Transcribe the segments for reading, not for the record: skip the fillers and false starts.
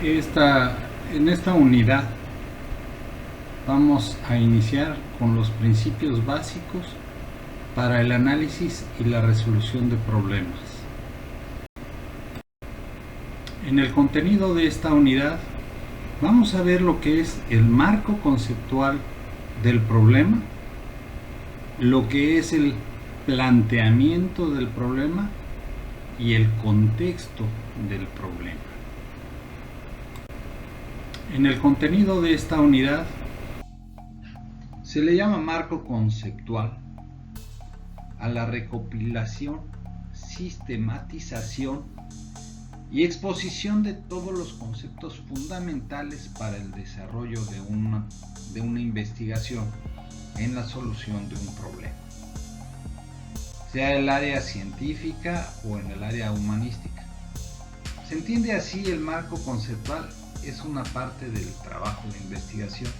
En esta unidad vamos a iniciar con los principios básicos para el análisis y la resolución de problemas. En el contenido de esta unidad vamos a ver lo que es el marco conceptual del problema, lo que es el planteamiento del problema y el contexto del problema. En el contenido de esta unidad se le llama marco conceptual a la recopilación, sistematización y exposición de todos los conceptos fundamentales para el desarrollo de una investigación en la solución de un problema, sea en el área científica o en el área humanística. Se entiende así el marco conceptual es una parte del trabajo de investigación.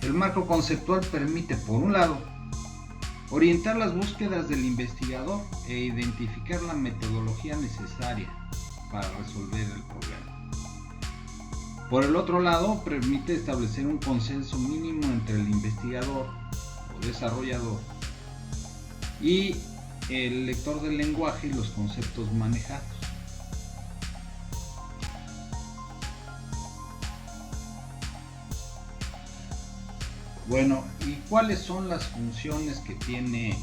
El marco conceptual permite, por un lado, orientar las búsquedas del investigador e identificar la metodología necesaria para resolver el problema. Por el otro lado, permite establecer un consenso mínimo entre el investigador o desarrollador y el lector del lenguaje y los conceptos manejados. Bueno, ¿y cuáles son las funciones que tiene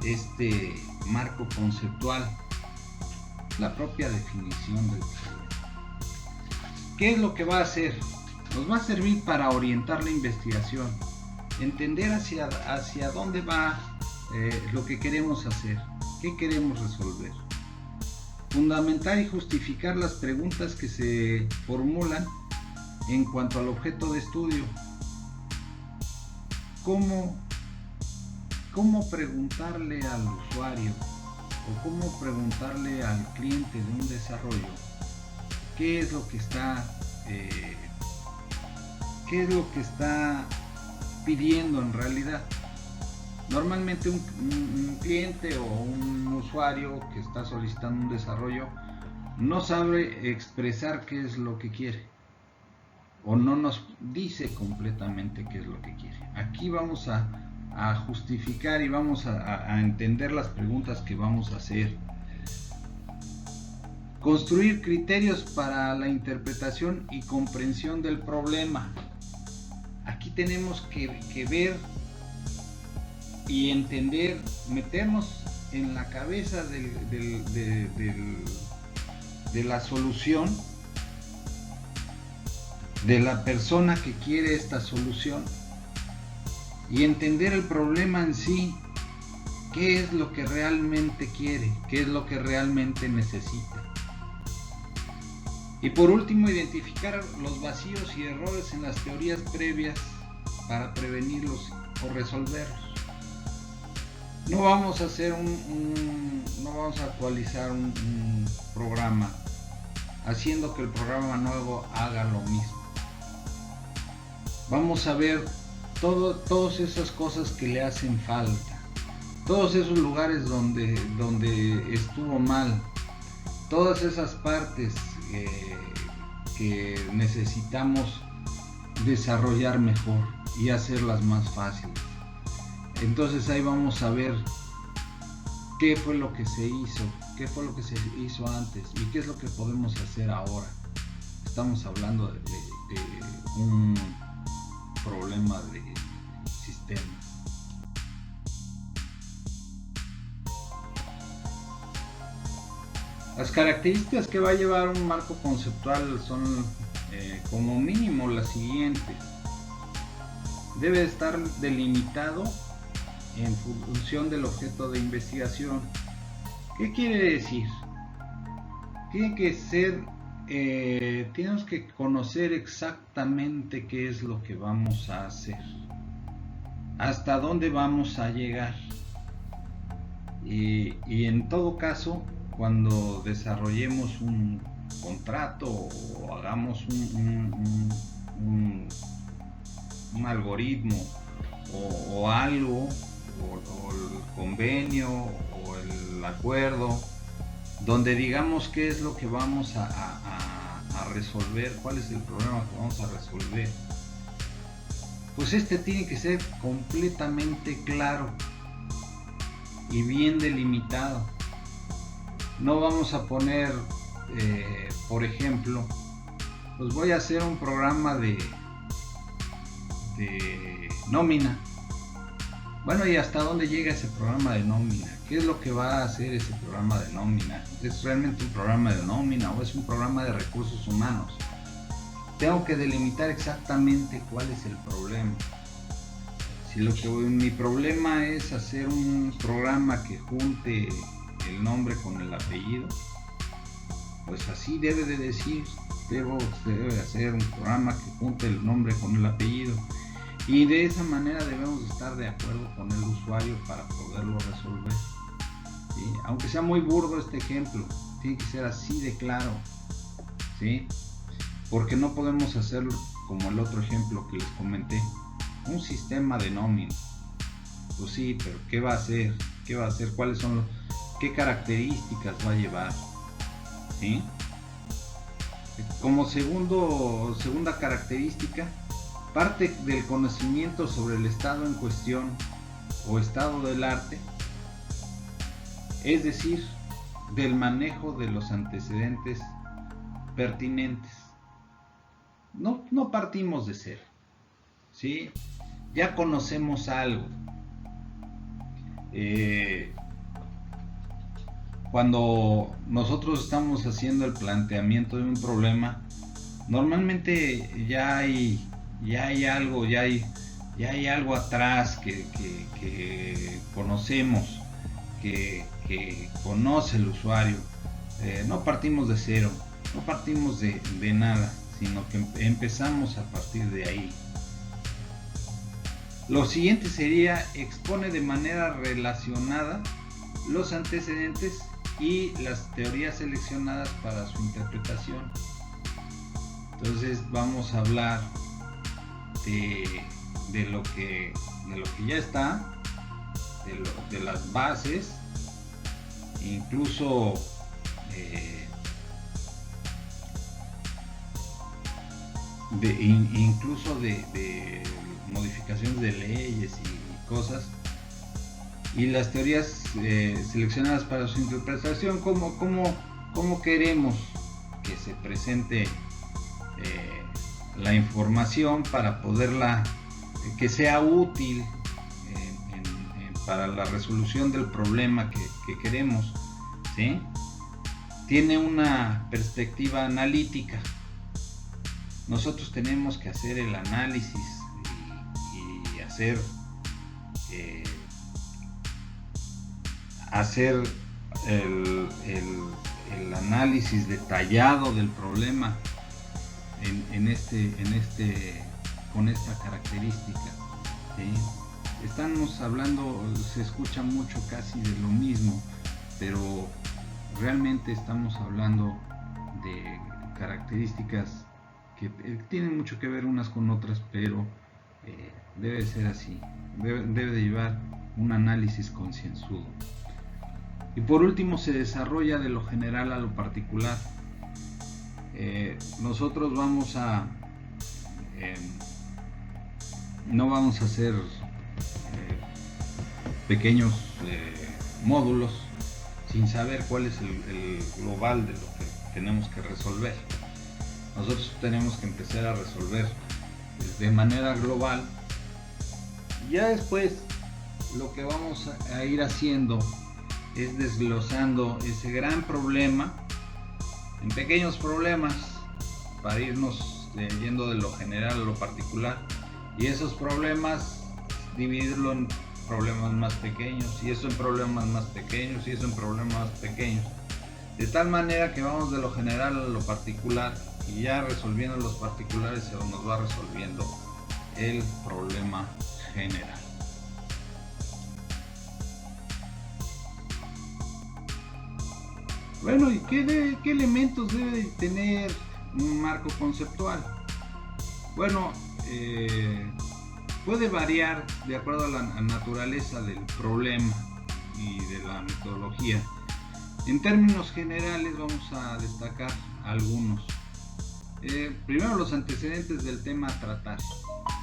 este marco conceptual? La propia definición del problema. ¿Qué es lo que va a hacer? Nos va a servir para orientar la investigación, entender hacia dónde va lo que queremos hacer, qué queremos resolver. Fundamentar y justificar las preguntas que se formulan en cuanto al objeto de estudio. ¿Cómo preguntarle al usuario o cómo preguntarle al cliente de un desarrollo qué es lo que está pidiendo en realidad? Normalmente un cliente o un usuario que está solicitando un desarrollo no sabe expresar qué es lo que quiere o no nos dice completamente qué es lo que quiere. Aquí vamos a justificar y vamos a entender las preguntas que vamos a hacer. Construir criterios para la interpretación y comprensión del problema. Aquí tenemos que ver y entender, meternos en la cabeza de la solución, de la persona que quiere esta solución, y entender el problema en sí, qué es lo que realmente quiere, qué es lo que realmente necesita. Y por último, identificar los vacíos y errores en las teorías previas para prevenirlos o resolverlos. No vamos a hacer no vamos a actualizar un programa haciendo que el programa nuevo haga lo mismo. Vamos a ver todas esas cosas que le hacen falta, todos esos lugares donde estuvo mal, todas esas partes que necesitamos desarrollar mejor y hacerlas más fáciles. Entonces ahí vamos a ver qué fue lo que se hizo antes y qué es lo que podemos hacer ahora. Estamos hablando de un problema de sistema. Las características que va a llevar un marco conceptual son como mínimo las siguientes. Debe estar delimitado en función del objeto de investigación. ¿Qué quiere decir? Tiene que ser, tenemos que conocer exactamente qué es lo que vamos a hacer, hasta dónde vamos a llegar, y en todo caso, cuando desarrollemos un contrato o hagamos un algoritmo o algo, o el convenio o el acuerdo, donde digamos qué es lo que vamos a a resolver, cuál es el problema que vamos a resolver, pues este tiene que ser completamente claro y bien delimitado. No vamos a poner, por ejemplo, pues voy a hacer un programa de nómina. Bueno, ¿y hasta dónde llega ese programa de nómina? ¿Qué es lo que va a hacer ese programa de nómina? ¿Es realmente un programa de nómina o es un programa de recursos humanos? Tengo que delimitar exactamente cuál es el problema. Si mi problema es hacer un programa que junte el nombre con el apellido, pues así debe de decir, debe hacer un programa que junte el nombre con el apellido. Y de esa manera debemos estar de acuerdo con el usuario para poderlo resolver. ¿Sí? Aunque sea muy burdo este ejemplo, tiene que ser así de claro. ¿Sí? Porque no podemos hacerlo como el otro ejemplo que les comenté. Un sistema de nómina. Pues sí, pero ¿qué va a hacer? ¿Qué va a hacer? ¿Cuáles son qué características va a llevar? ¿Sí? Como segunda característica, parte del conocimiento sobre el estado en cuestión o estado del arte, es decir, del manejo de los antecedentes pertinentes. No partimos de cero, ¿sí? Ya conocemos algo. Cuando nosotros estamos haciendo el planteamiento de un problema, normalmente ya hay algo atrás que conocemos, que conoce el usuario. No partimos de cero, no partimos de nada, sino que empezamos a partir de ahí. Lo siguiente sería: expone de manera relacionada los antecedentes y las teorías seleccionadas para su interpretación. Entonces vamos a hablar de lo que ya está, de las bases, incluso de modificaciones de leyes y cosas, y las teorías seleccionadas para su interpretación, cómo queremos que se presente la información para poderla, que sea útil para la resolución del problema que queremos, ¿sí? Tiene una perspectiva analítica. Nosotros tenemos que hacer el análisis y hacer el análisis detallado del problema con esta característica, ¿sí? Estamos hablando, se escucha mucho casi de lo mismo, pero realmente estamos hablando de características que tienen mucho que ver unas con otras, pero debe ser así, debe de llevar un análisis concienzudo. Y por último, se desarrolla de lo general a lo particular. Nosotros no vamos a hacer pequeños módulos sin saber cuál es el global de lo que tenemos que resolver. Nosotros tenemos que empezar a resolver de manera global. Ya después lo que vamos a ir haciendo es desglosando ese gran problema en pequeños problemas para irnos yendo de lo general a lo particular, y esos problemas dividirlo en problemas más pequeños, y eso en problemas más pequeños, y eso en problemas más pequeños, de tal manera que vamos de lo general a lo particular, y ya resolviendo los particulares se nos va resolviendo el problema general. Bueno, ¿y qué elementos debe tener un marco conceptual? Bueno, puede variar de acuerdo a la naturaleza del problema y de la metodología. En términos generales vamos a destacar algunos. Primero los antecedentes del tema a tratar.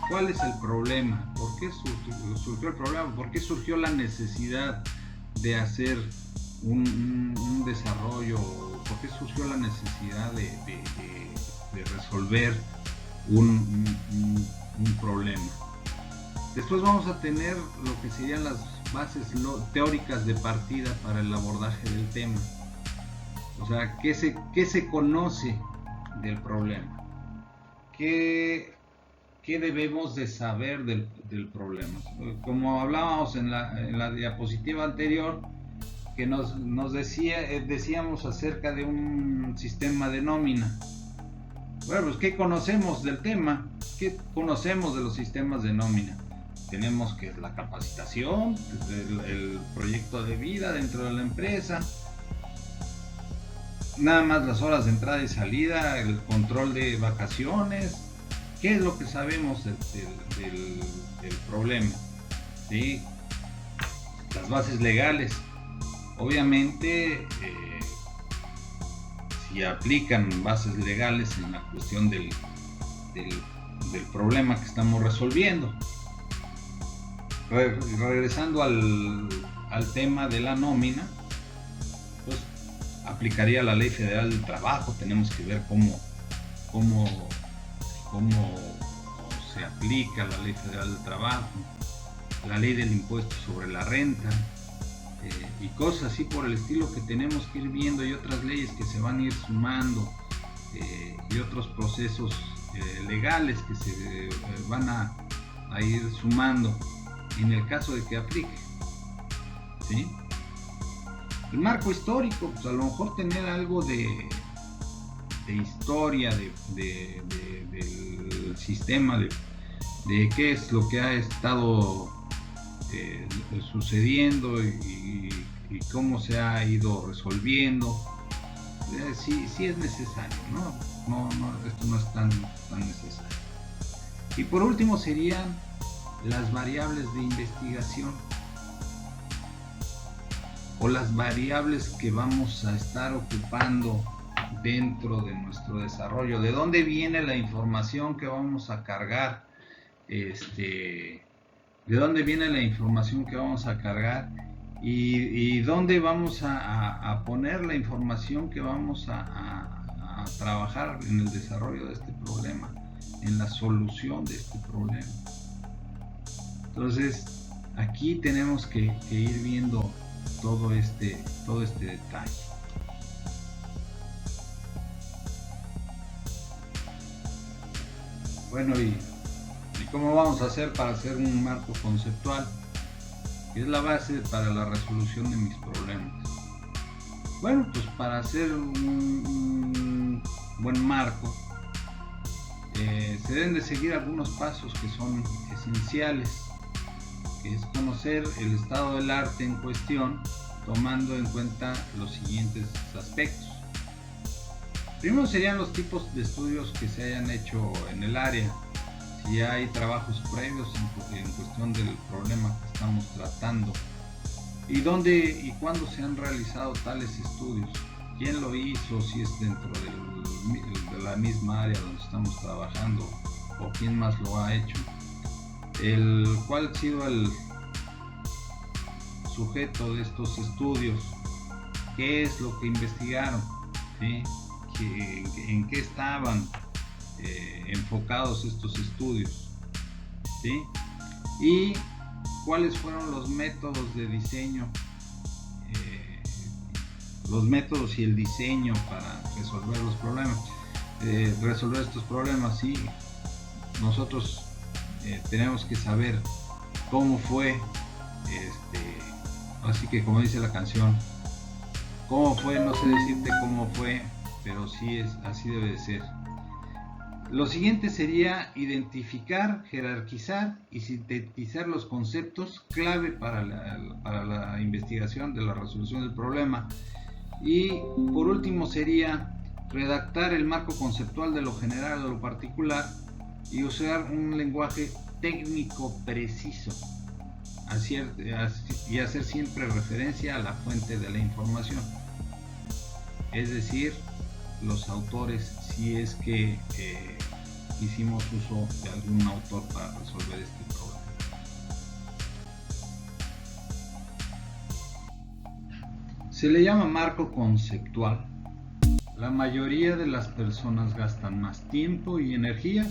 ¿Cuál es el problema? ¿Por qué surgió el problema? ¿Por qué surgió la necesidad de hacer un desarrollo? ¿Por qué surgió la necesidad de resolver un problema? Después vamos a tener lo que serían las bases teóricas de partida para el abordaje del tema. O sea, ¿qué se conoce del problema? ¿Qué debemos de saber del problema? Como hablábamos en la diapositiva anterior, que nos decíamos acerca de un sistema de nómina. Bueno, pues ¿qué conocemos del tema? ¿Qué conocemos de los sistemas de nómina? Tenemos que la capacitación, el proyecto de vida dentro de la empresa, nada más las horas de entrada y salida, el control de vacaciones. ¿Qué es lo que sabemos del problema? ¿Sí? Las bases legales. Obviamente, si aplican bases legales en la cuestión del problema que estamos resolviendo. Regresando al tema de la nómina, pues aplicaría la Ley Federal del Trabajo. Tenemos que ver cómo se aplica la Ley Federal del Trabajo, la Ley del Impuesto sobre la Renta, y cosas así por el estilo que tenemos que ir viendo, y otras leyes que se van a ir sumando, y otros procesos legales que se van a ir sumando en el caso de que aplique. ¿Sí? El marco histórico, pues a lo mejor tener algo de historia del sistema, de qué es lo que ha estado sucediendo y cómo se ha ido resolviendo. Sí es necesario, ¿no? Esto no es tan necesario. Y por último serían las variables de investigación, o las variables que vamos a estar ocupando dentro de nuestro desarrollo. ¿De dónde viene la información que vamos a cargar? ¿De dónde viene la información que vamos a cargar? ¿Y dónde vamos a poner la información que vamos a trabajar en el desarrollo de este problema, en la solución de este problema? Entonces, aquí tenemos que ir viendo todo este detalle. Bueno, ¿y cómo vamos a hacer para hacer un marco conceptual? Que es la base para la resolución de mis problemas. Bueno, pues para hacer un buen marco, se deben de seguir algunos pasos que son esenciales, que es conocer el estado del arte en cuestión, tomando en cuenta los siguientes aspectos. Primero serían los tipos de estudios que se hayan hecho en el área, si hay trabajos previos en cuestión del problema que estamos tratando, y dónde y cuándo se han realizado tales estudios, quién lo hizo, si es dentro de la misma área donde estamos trabajando o quién más lo ha hecho, cuál ha sido el sujeto de estos estudios, qué es lo que investigaron, ¿sí? En qué estaban enfocados estos estudios, ¿sí? Y cuáles fueron los métodos de diseño, los métodos y el diseño para resolver los problemas, resolver estos problemas. Sí, nosotros tenemos que saber cómo fue, así que como dice la canción, cómo fue, no sé decirte cómo fue, pero sí así debe de ser. Lo siguiente sería identificar, jerarquizar y sintetizar los conceptos clave para la investigación de la resolución del problema. Y por último sería redactar el marco conceptual de lo general o de lo particular y usar un lenguaje técnico preciso y hacer siempre referencia a la fuente de la información, es decir, los autores si es que hicimos uso de algún autor para resolver este problema. Se le llama marco conceptual. La mayoría de las personas gastan más tiempo y energía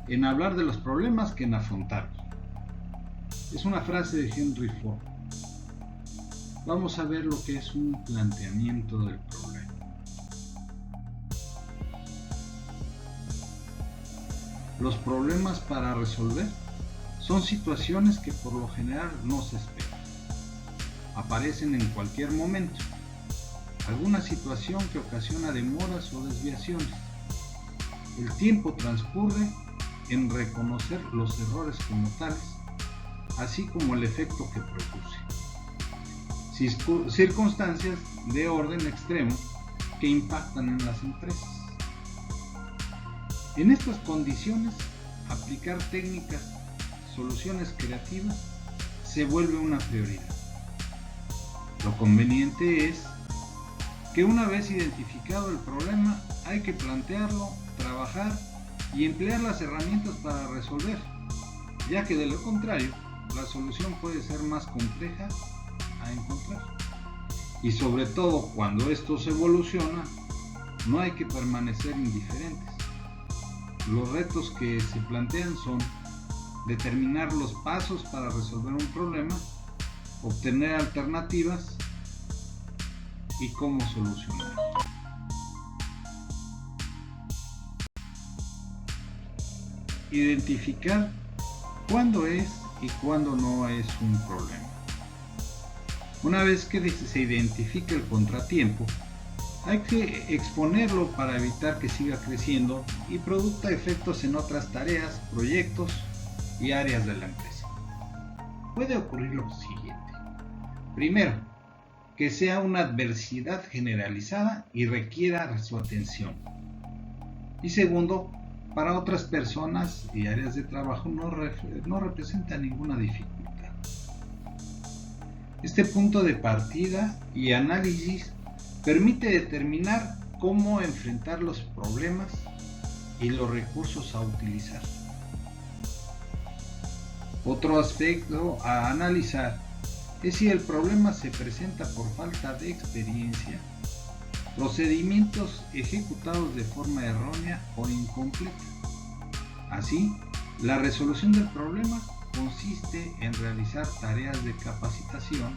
en hablar de los problemas que en afrontarlos. Es una frase de Henry Ford. Vamos a ver lo que es un planteamiento del problema. Los problemas para resolver son situaciones que por lo general no se esperan. Aparecen en cualquier momento. Alguna situación que ocasiona demoras o desviaciones. El tiempo transcurre en reconocer los errores como tales, así como el efecto que produce. Circunstancias de orden extremo que impactan en las empresas. En estas condiciones, aplicar técnicas, soluciones creativas, se vuelve una prioridad. Lo conveniente es que una vez identificado el problema, hay que plantearlo, trabajar y emplear las herramientas para resolver, ya que de lo contrario, la solución puede ser más compleja a encontrar. Y sobre todo, cuando esto se evoluciona, no hay que permanecer indiferentes. Los retos que se plantean son determinar los pasos para resolver un problema, obtener alternativas y cómo solucionar. Identificar cuándo es y cuándo no es un problema. Una vez que se identifica el contratiempo, hay que exponerlo para evitar que siga creciendo y produzca efectos en otras tareas, proyectos y áreas de la empresa. Puede ocurrir lo siguiente. Primero, que sea una adversidad generalizada y requiera su atención. Y segundo, para otras personas y áreas de trabajo no representa ninguna dificultad. Este punto de partida y análisis permite determinar cómo enfrentar los problemas y los recursos a utilizar. Otro aspecto a analizar es si el problema se presenta por falta de experiencia, procedimientos ejecutados de forma errónea o incompleta. Así, la resolución del problema consiste en realizar tareas de capacitación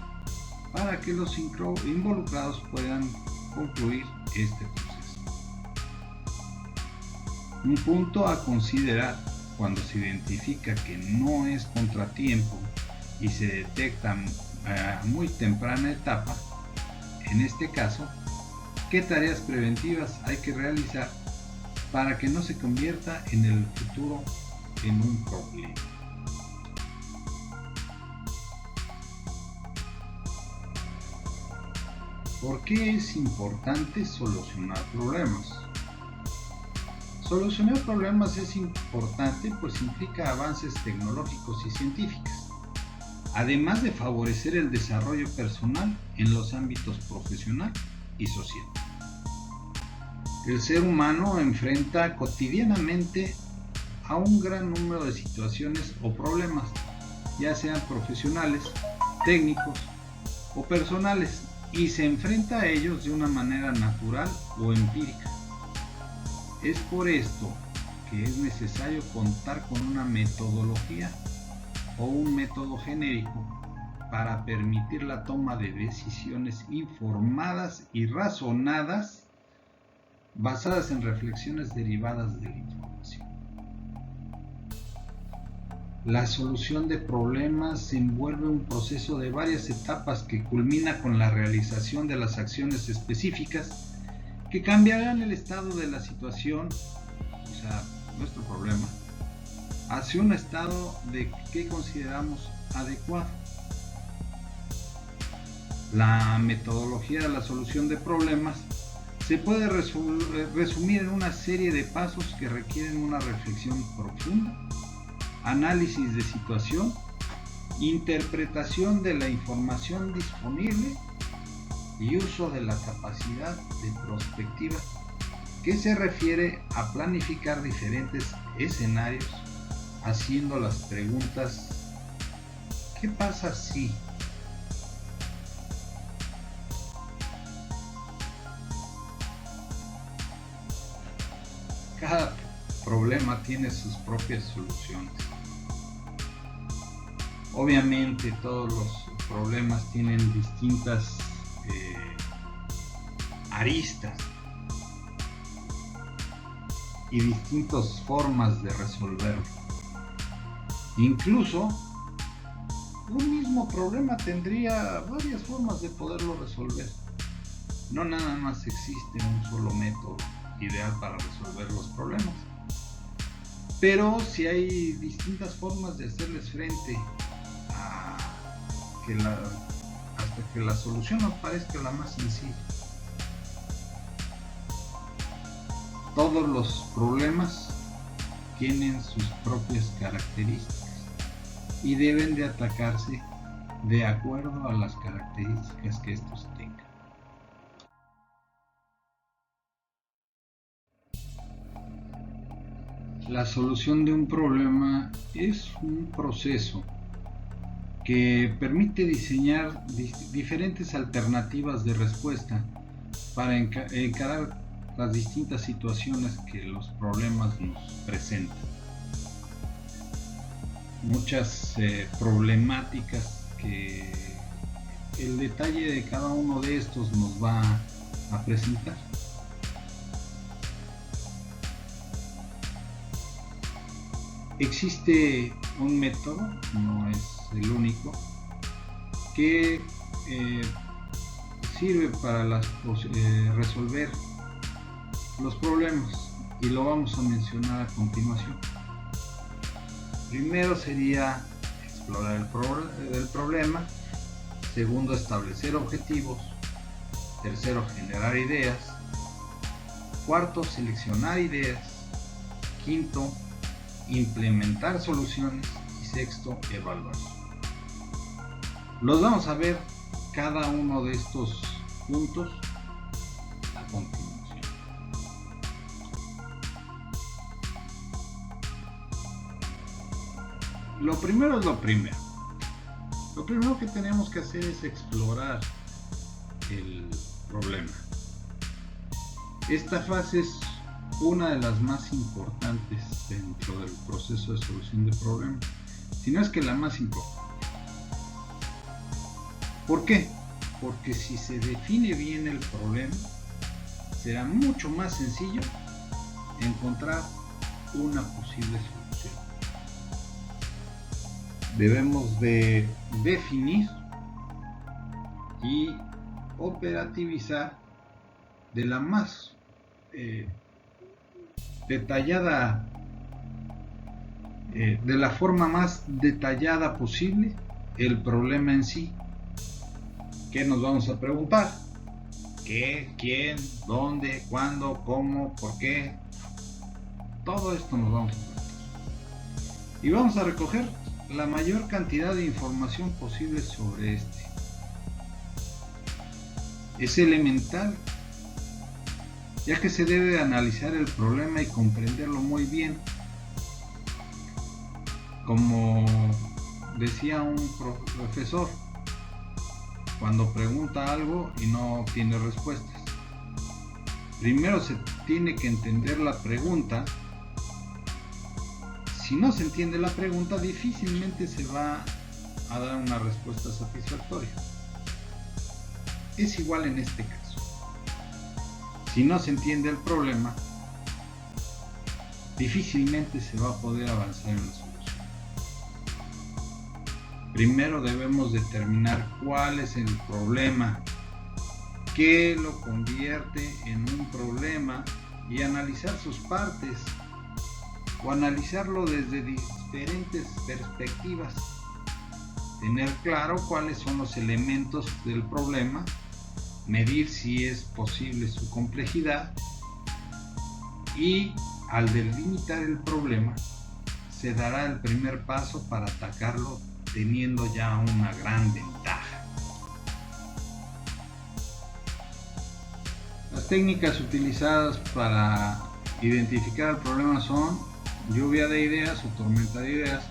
para que los involucrados puedan concluir este proceso. Un punto a considerar cuando se identifica que no es contratiempo y se detecta a muy temprana etapa, en este caso, qué tareas preventivas hay que realizar para que no se convierta en el futuro en un problema. ¿Por qué es importante solucionar problemas? Solucionar problemas es importante pues implica avances tecnológicos y científicos, además de favorecer el desarrollo personal en los ámbitos profesional y social. El ser humano enfrenta cotidianamente a un gran número de situaciones o problemas, ya sean profesionales, técnicos o personales, y se enfrenta a ellos de una manera natural o empírica. Es por esto que es necesario contar con una metodología o un método genérico para permitir la toma de decisiones informadas y razonadas basadas en reflexiones derivadas de la información. La solución de problemas envuelve un proceso de varias etapas que culmina con la realización de las acciones específicas que cambiarán el estado de la situación, o sea, nuestro problema, hacia un estado de que consideramos adecuado. La metodología de la solución de problemas se puede resumir en una serie de pasos que requieren una reflexión profunda, análisis de situación, interpretación de la información disponible y uso de la capacidad de prospectiva que se refiere a planificar diferentes escenarios haciendo las preguntas: ¿qué pasa si? Cada problema tiene sus propias soluciones. Obviamente todos los problemas tienen distintas aristas y distintas formas de resolverlo. Incluso un mismo problema tendría varias formas de poderlo resolver. No nada más existe un solo método ideal para resolver los problemas, pero sí hay distintas formas de hacerles frente a hasta que la solución nos parezca la más sencilla. Todos los problemas tienen sus propias características y deben de atacarse de acuerdo a las características que estos tengan. La solución de un problema es un proceso que permite diseñar diferentes alternativas de respuesta para encarar las distintas situaciones que los problemas nos presentan. Muchas problemáticas que el detalle de cada uno de estos nos va a presentar. Existe un método, no es el único, que sirve para resolver los problemas, y lo vamos a mencionar a continuación. Primero sería explorar el problema. Segundo, establecer objetivos. Tercero, generar ideas. Cuarto, seleccionar ideas. Quinto, implementar soluciones. Y sexto, evaluar. Los vamos a ver cada uno de estos puntos a continuación. Lo primero es lo primero. Lo primero que tenemos que hacer es explorar el problema. Esta fase es una de las más importantes dentro del proceso de solución de problemas, si no es que la más importante. ¿Por qué? Porque si se define bien el problema, será mucho más sencillo encontrar una posible solución. Debemos de definir y operativizar de la más detallada, de la forma más detallada posible el problema en sí. ¿Qué nos vamos a preguntar? ¿Qué? ¿Quién? ¿Dónde? ¿Cuándo? ¿Cómo? ¿Por qué? Todo esto nos vamos a preguntar. Y vamos a recoger la mayor cantidad de información posible sobre este. Es elemental, ya que se debe analizar el problema y comprenderlo muy bien. Como decía un profesor, cuando pregunta algo y no tiene respuestas, primero se tiene que entender la pregunta. Si no se entiende la pregunta, difícilmente se va a dar una respuesta satisfactoria. Es igual en este caso. Si no se entiende el problema, difícilmente se va a poder avanzar en la solución. Primero debemos determinar cuál es el problema, qué lo convierte en un problema, y analizar sus partes o analizarlo desde diferentes perspectivas. Tener claro cuáles son los elementos del problema, medir si es posible su complejidad, y al delimitar el problema se dará el primer paso para atacarlo teniendo ya una gran ventaja. Las Las técnicas utilizadas para identificar el problema son lluvia de ideas o tormenta de ideas,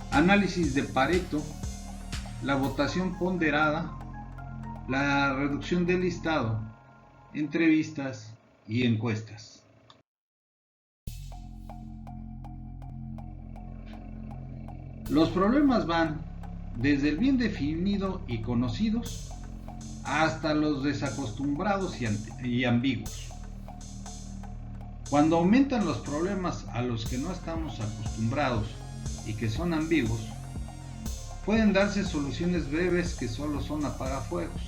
análisis de Pareto, la votación ponderada, la reducción del listado, entrevistas y encuestas. Los problemas van desde el bien definido y conocidos hasta los desacostumbrados y ambiguos. Cuando aumentan los problemas a los que no estamos acostumbrados y que son ambiguos, pueden darse soluciones breves que solo son apagafuegos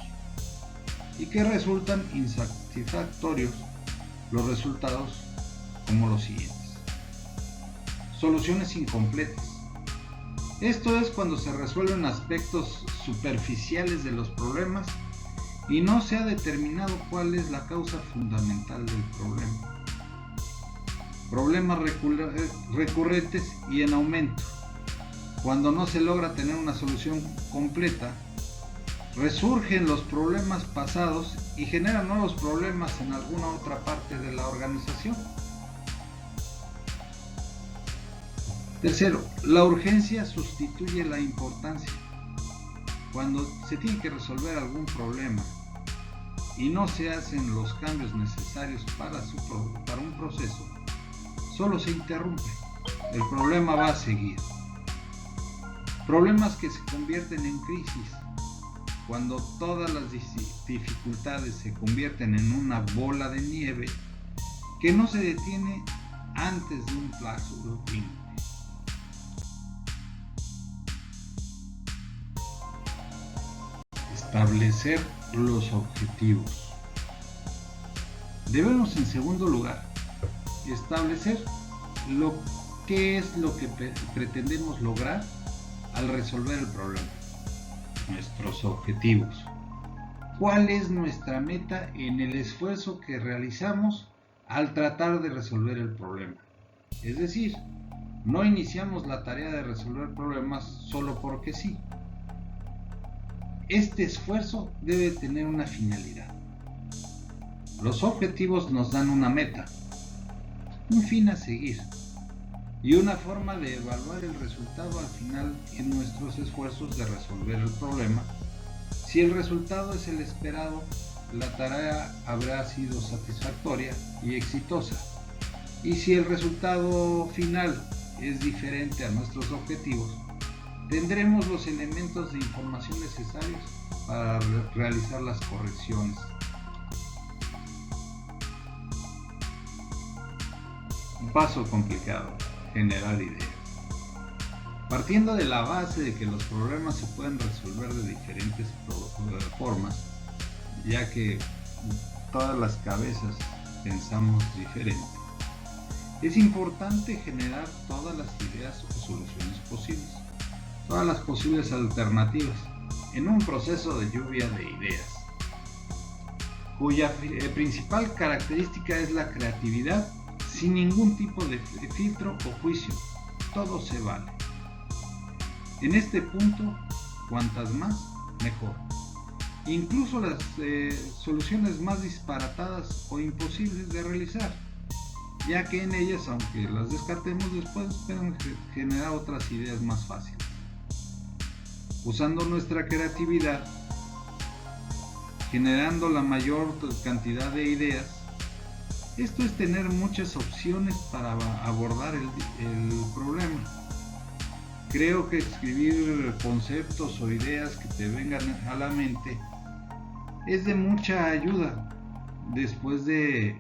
y que resultan insatisfactorios los resultados, como los siguientes. Soluciones incompletas. Esto es cuando se resuelven aspectos superficiales de los problemas y no se ha determinado cuál es la causa fundamental del problema. Problemas recurrentes y en aumento. Cuando no se logra tener una solución completa, resurgen los problemas pasados y generan nuevos problemas en alguna otra parte de la organización. Tercero, la urgencia sustituye la importancia. Cuando se tiene que resolver algún problema y no se hacen los cambios necesarios para un proceso, solo se interrumpe. El problema va a seguir. Problemas que se convierten en crisis. Cuando todas las dificultades se convierten en una bola de nieve que no se detiene antes de un plazo límite. Establecer los objetivos. Debemos, en segundo lugar, establecer qué es lo que pretendemos lograr al resolver el problema. Nuestros objetivos. ¿Cuál es nuestra meta en el esfuerzo que realizamos al tratar de resolver el problema? Es decir, no iniciamos la tarea de resolver problemas solo porque sí. Este esfuerzo debe tener una finalidad. Los objetivos nos dan una meta, un fin a seguir y una forma de evaluar el resultado al final en nuestros esfuerzos de resolver el problema. Si el resultado es el esperado, la tarea habrá sido satisfactoria y exitosa. Y si el resultado final es diferente a nuestros objetivos, tendremos los elementos de información necesarios para realizar las correcciones. Un paso complicado: generar ideas. Partiendo de la base de que los problemas se pueden resolver de diferentes formas, ya que todas las cabezas pensamos diferente, es importante generar todas las ideas o soluciones posibles, todas las posibles alternativas, en un proceso de lluvia de ideas, cuya principal característica es la creatividad, sin ningún tipo de filtro o juicio. Todo se vale. En este punto, cuantas más, mejor. Incluso las soluciones más disparatadas o imposibles de realizar, ya que en ellas, aunque las descartemos después, pueden generar otras ideas más fáciles. Usando nuestra creatividad, generando la mayor cantidad de ideas, esto es tener muchas opciones para abordar el problema. Creo que escribir conceptos o ideas que te vengan a la mente es de mucha ayuda después de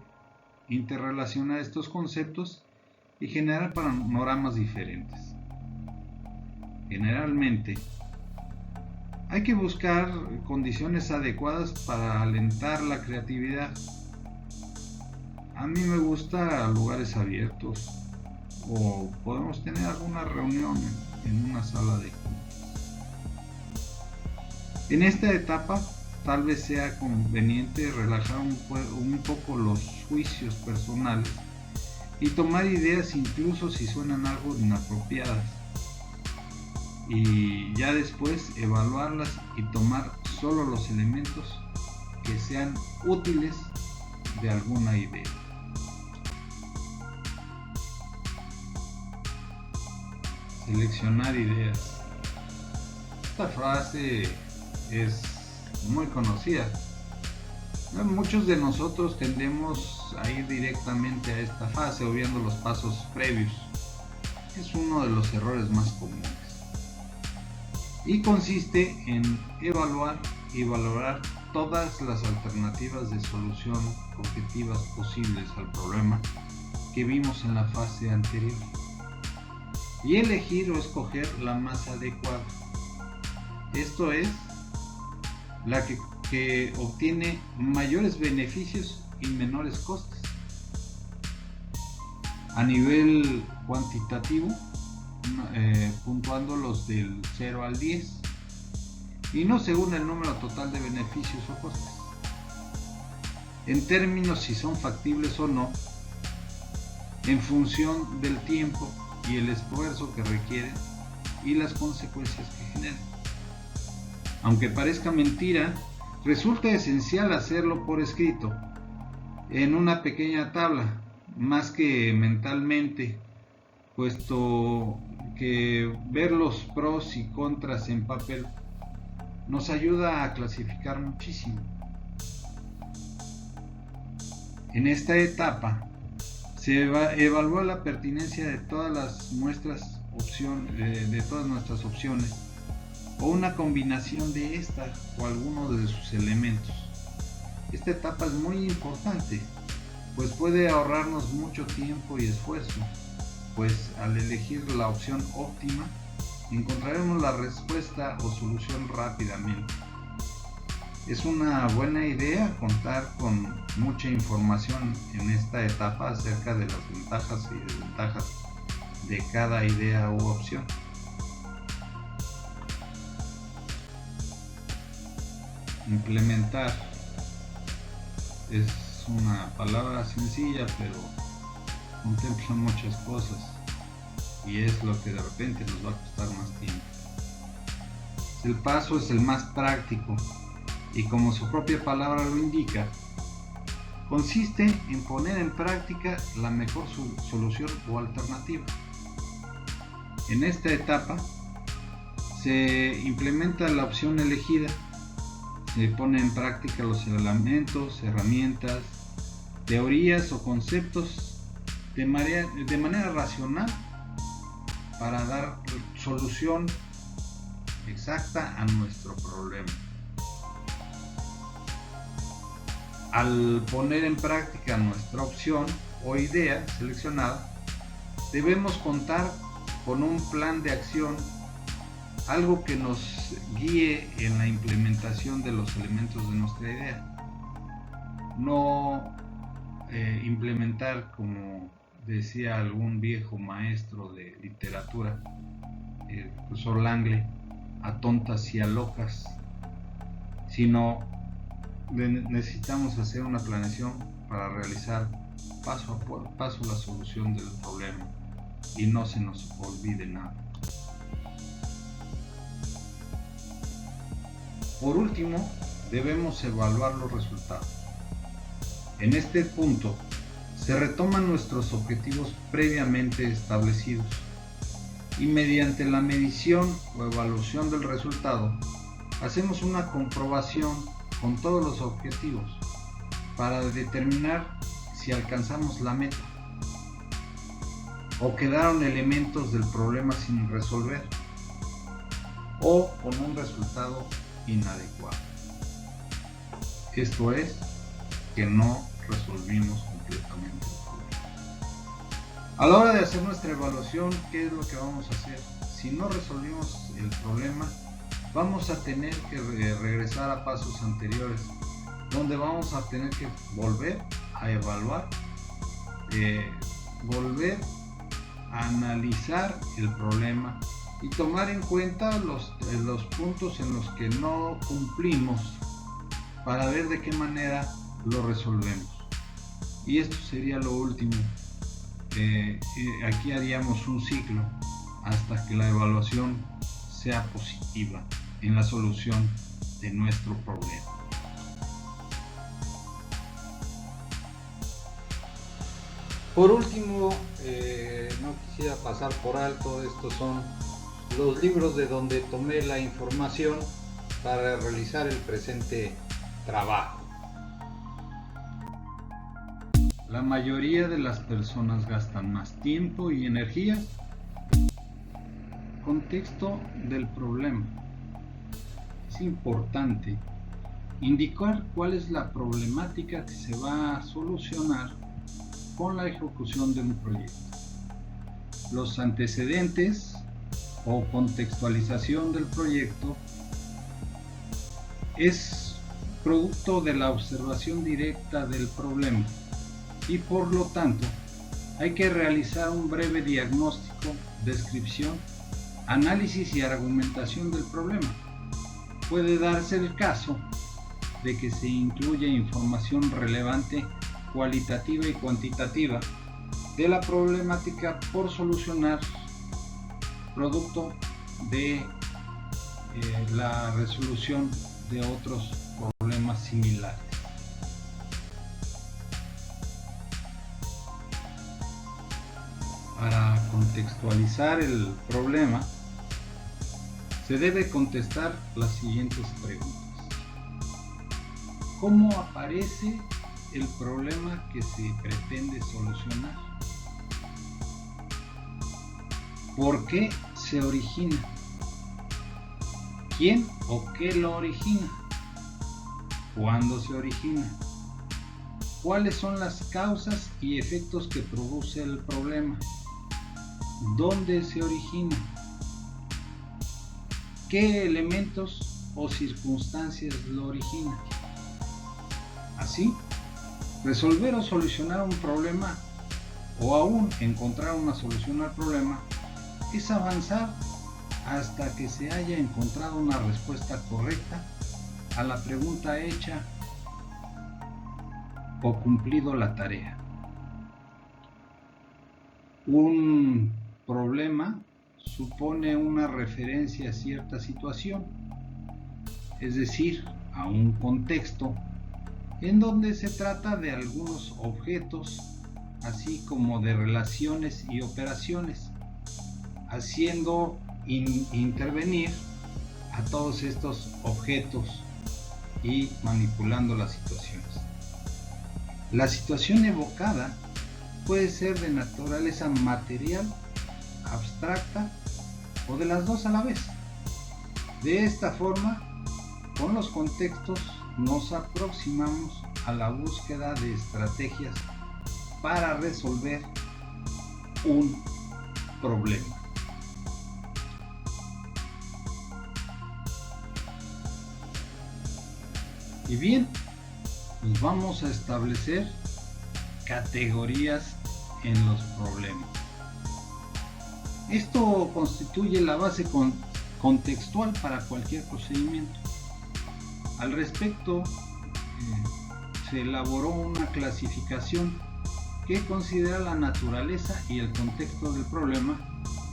interrelacionar estos conceptos y generar panoramas diferentes. Generalmente, hay que buscar condiciones adecuadas para alentar la creatividad. A mí me gusta lugares abiertos, o podemos tener alguna reunión en una sala de juntas. En esta etapa tal vez sea conveniente relajar un poco los juicios personales y tomar ideas incluso si suenan algo inapropiadas, y ya después evaluarlas y tomar solo los elementos que sean útiles de alguna idea. Seleccionar ideas. Esta frase es muy conocida. Muchos de nosotros tendemos a ir directamente a esta fase obviando los pasos previos. Es uno de los errores más comunes. Y consiste en evaluar y valorar todas las alternativas de solución objetivas posibles al problema que vimos en la fase anterior y elegir o escoger la más adecuada. Esto es la que obtiene mayores beneficios y menores costes. A nivel cuantitativo, puntuándolos del 0 al 10 y no según el número total de beneficios o costes. En términos si son factibles o no, en función del tiempo y el esfuerzo que requieren y las consecuencias que generan. Aunque parezca mentira, resulta esencial hacerlo por escrito, en una pequeña tabla, más que mentalmente, puesto que ver los pros y contras en papel nos ayuda a clasificar muchísimo. En esta etapa se evalúa la pertinencia de todas nuestras opciones o una combinación de esta o alguno de sus elementos. Esta etapa es muy importante, pues puede ahorrarnos mucho tiempo y esfuerzo, pues al elegir la opción óptima encontraremos la respuesta o solución rápidamente. Es una buena idea contar con mucha información en esta etapa acerca de las ventajas y desventajas de cada idea u opción. Implementar es una palabra sencilla, pero contempla muchas cosas y es lo que de repente nos va a costar más tiempo. El paso es el más práctico y, como su propia palabra lo indica, consiste en poner en práctica la mejor solución o alternativa. En esta etapa se implementa la opción elegida, se pone en práctica los elementos, herramientas, teorías o conceptos de manera racional para dar solución exacta a nuestro problema. Al poner en práctica nuestra opción o idea seleccionada, debemos contar con un plan de acción, algo que nos guíe en la implementación de los elementos de nuestra idea. No implementar, como decía algún viejo maestro de literatura, el profesor Langley, a tontas y a locas, sino necesitamos hacer una planeación para realizar paso a paso la solución del problema y no se nos olvide nada. Por último, debemos evaluar los resultados. En este punto se retoman nuestros objetivos previamente establecidos y mediante la medición o evaluación del resultado hacemos una comprobación con todos los objetivos para determinar si alcanzamos la meta o quedaron elementos del problema sin resolver o con un resultado inadecuado. Esto es, que no resolvimos completamente el problema. A la hora de hacer nuestra evaluación, ¿qué es lo que vamos a hacer? Si no resolvimos el problema, vamos a tener que regresar a pasos anteriores, donde vamos a tener que volver a evaluar, volver a analizar el problema y tomar en cuenta los puntos en los que no cumplimos para ver de qué manera lo resolvemos. Y esto sería lo último. Aquí haríamos un ciclo hasta que la evaluación sea positiva en la solución de nuestro problema. Por último, no quisiera pasar por alto, estos son los libros de donde tomé la información para realizar el presente trabajo. La mayoría de las personas gastan más tiempo y energía. Contexto del problema. Es importante indicar cuál es la problemática que se va a solucionar con la ejecución de un proyecto. Los antecedentes o contextualización del proyecto es producto de la observación directa del problema y por lo tanto hay que realizar un breve diagnóstico, descripción, análisis y argumentación del problema. Puede darse el caso de que se incluya información relevante, cualitativa y cuantitativa de la problemática por solucionar, producto de la resolución de otros problemas similares. Para contextualizar el problema, se debe contestar las siguientes preguntas. ¿Cómo aparece el problema que se pretende solucionar? ¿Por qué se origina? ¿Quién o qué lo origina? ¿Cuándo se origina? ¿Cuáles son las causas y efectos que produce el problema? ¿Dónde se origina? ¿Qué elementos o circunstancias lo originan? Así, resolver o solucionar un problema o aún encontrar una solución al problema es avanzar hasta que se haya encontrado una respuesta correcta a la pregunta hecha o cumplido la tarea. Un problema supone una referencia a cierta situación, es decir, a un contexto en donde se trata de algunos objetos, así como de relaciones y operaciones, haciendo intervenir a todos estos objetos y manipulando las situaciones. La situación evocada puede ser de naturaleza material, abstracta o de las dos a la vez. De esta forma, con los contextos nos aproximamos a la búsqueda de estrategias para resolver un problema. Y bien, pues vamos a establecer categorías en los problemas. Esto constituye la base contextual para cualquier procedimiento. Al respecto, se elaboró una clasificación que considera la naturaleza y el contexto del problema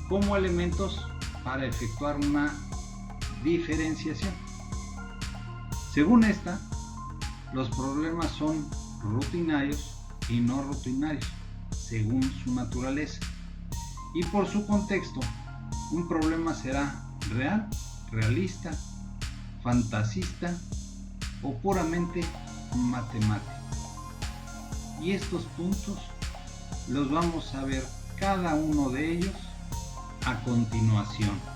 como elementos para efectuar una diferenciación. Según esta, los problemas son rutinarios y no rutinarios, según su naturaleza. Y por su contexto, un problema será real, realista, fantasista o puramente matemático. Y estos puntos los vamos a ver cada uno de ellos a continuación.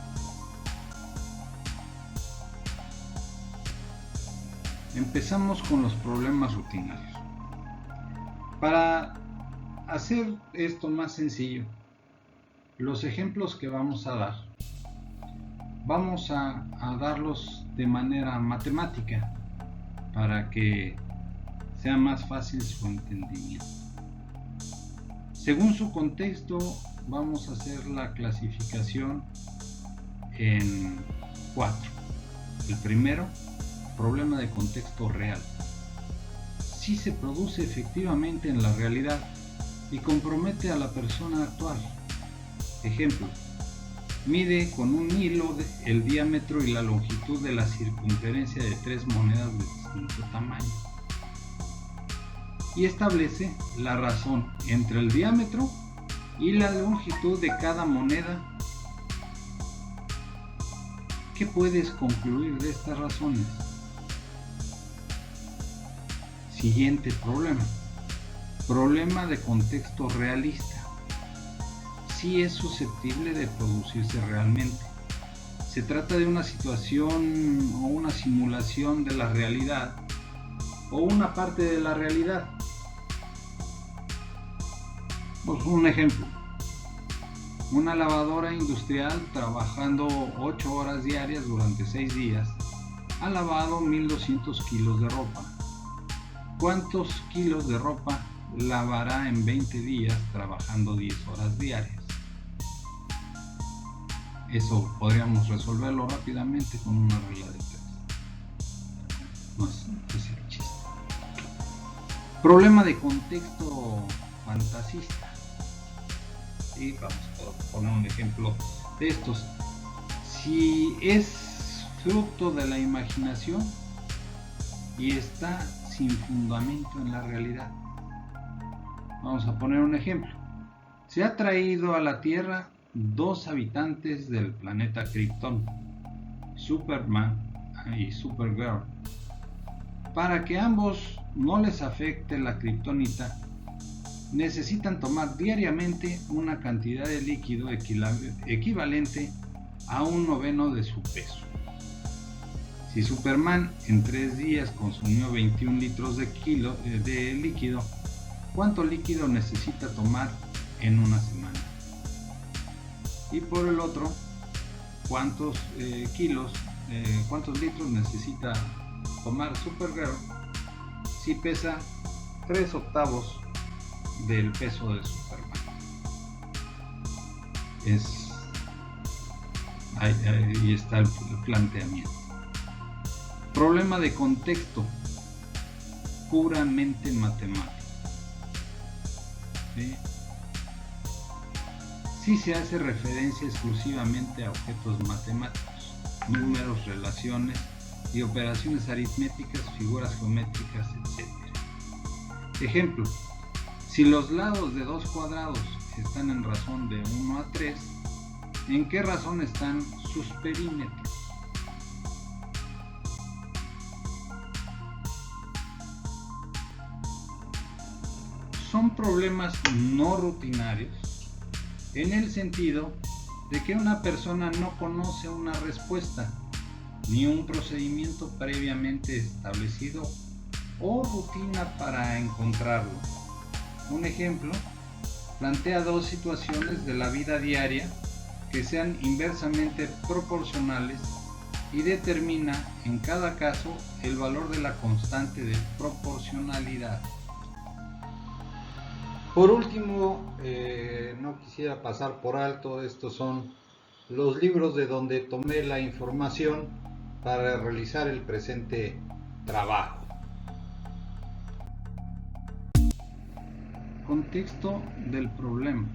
Empezamos con los problemas rutinarios. Para hacer esto más sencillo, los ejemplos que vamos a dar, vamos a darlos de manera matemática para que sea más fácil su entendimiento. Según su contexto, vamos a hacer la clasificación en 4. El primero, problema de contexto real. Si se produce efectivamente en la realidad y compromete a la persona actual. Ejemplo, mide con un hilo el diámetro y la longitud de la circunferencia de 3 monedas de distinto tamaño. y establece la razón entre el diámetro y la longitud de cada moneda. ¿Qué puedes concluir de estas razones? Siguiente problema. Problema de contexto realista. Sí es susceptible de producirse realmente. Se trata de una situación o una simulación de la realidad o una parte de la realidad. Pues un ejemplo. Una lavadora industrial trabajando 8 horas diarias durante 6 días ha lavado 1200 kilos de ropa. ¿Cuántos kilos de ropa lavará en 20 días trabajando 10 horas diarias? Eso podríamos resolverlo rápidamente con una regla de 3. No es el chiste. Problema de contexto fantasista. Y vamos a poner un ejemplo de estos. Si es fruto de la imaginación y está sin fundamento en la realidad. Vamos a poner un ejemplo. Se ha traído a la Tierra 2 habitantes del planeta Krypton, Superman y Supergirl. Para que ambos no les afecte la kriptonita, necesitan tomar diariamente una cantidad de líquido equivalente a 1/9 de su peso. Si Superman en 3 días consumió 21 litros de líquido, ¿cuánto líquido necesita tomar en una semana? Y por el otro, ¿cuántos litros necesita tomar Supergirl si pesa 3/8 del peso de Superman? Ahí está el planteamiento. Problema de contexto puramente matemático. Sí se hace referencia exclusivamente a objetos matemáticos, números, relaciones y operaciones aritméticas, figuras geométricas, etc. Ejemplo, si los lados de 2 cuadrados están en razón de 1 a 3, ¿en qué razón están sus perímetros? Son problemas no rutinarios en el sentido de que una persona no conoce una respuesta ni un procedimiento previamente establecido o rutina para encontrarlo. Un ejemplo, plantea 2 situaciones de la vida diaria que sean inversamente proporcionales y determina en cada caso el valor de la constante de proporcionalidad. Por último, no quisiera pasar por alto, estos son los libros de donde tomé la información para realizar el presente trabajo. Contexto del problema.